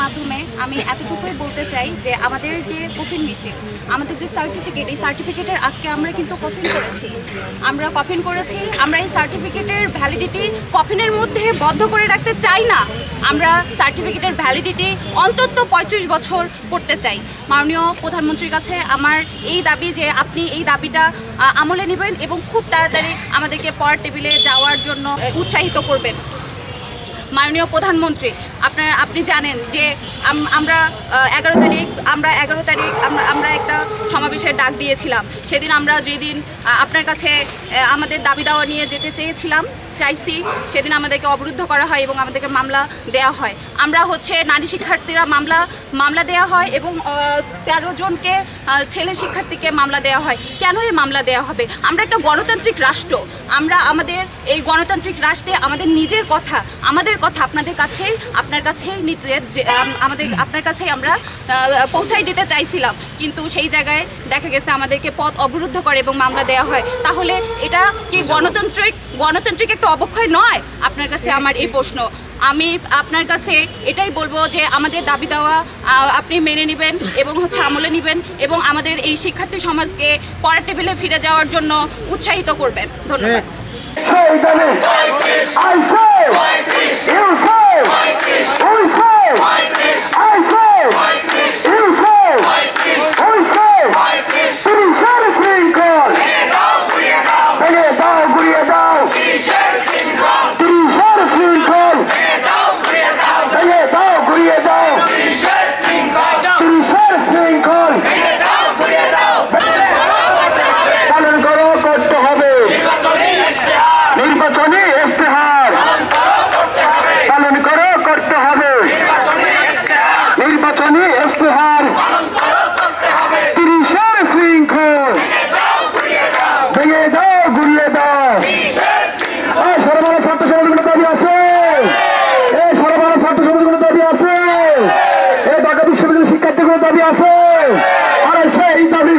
মাধ্যমে আমি এতটুকুই বলতে চাই যে আমাদের যে কফিন মিছিল, আমাদের যে সার্টিফিকেট, এই সার্টিফিকেটের আজকে আমরা কিন্তু কফিন করেছি। আমরা এই সার্টিফিকেটের ভ্যালিডিটি কফিনের মধ্যে বদ্ধ করে রাখতে চাই না। আমরা সার্টিফিকেটের ভ্যালিডিটি অন্তত 35 বছর করতে চাই। মাননীয় প্রধানমন্ত্রীর কাছে আমার এই দাবি যে আপনি এই দাবিটা আমলে নেবেন এবং খুব তাড়াতাড়ি আমাদেরকে পরের টেবিলে যাওয়ার জন্য উৎসাহিত করবেন। মাননীয় প্রধানমন্ত্রী, আপনি জানেন যে আমরা 11 তারিখ আমরা একটা সমাবেশের ডাক দিয়েছিলাম। সেদিন আমরা যেদিন আপনার কাছে আমাদের দাবি দাওয়া নিয়ে যেতে চাইছি, সেদিন আমাদেরকে অবরুদ্ধ করা হয় এবং আমাদেরকে মামলা দেওয়া হয়। আমরা নারী শিক্ষার্থীরা মামলা দেওয়া হয় এবং 13 জনকে ছেলে শিক্ষার্থীকে মামলা দেওয়া হয়। কেন এই মামলা দেওয়া হবে? আমরা একটা গণতান্ত্রিক রাষ্ট্র। আমরা আমাদের এই গণতান্ত্রিক রাষ্ট্রে আমাদের নিজের কথা, আপনার কাছেই আমরা পৌঁছাই দিতে চাইছিলাম, কিন্তু সেই জায়গায় দেখা গেছে আমাদেরকে পথ অবরুদ্ধ করে এবং মামলা দেওয়া হয়। তাহলে এটা কি গণতান্ত্রিক একটা অবক্ষয় নয়? আপনার কাছে আমার এই প্রশ্ন। আমি আপনার কাছে এটাই বলবো যে আমাদের দাবি দেওয়া আপনি মেনে নেবেন এবং আমলে নেবেন এবং আমাদের এই শিক্ষার্থী সমাজকে পরের টেবিলে ফিরে যাওয়ার জন্য উৎসাহিত করবেন। ধন্যবাদ। দাবি আছে, আরে সেই দাবি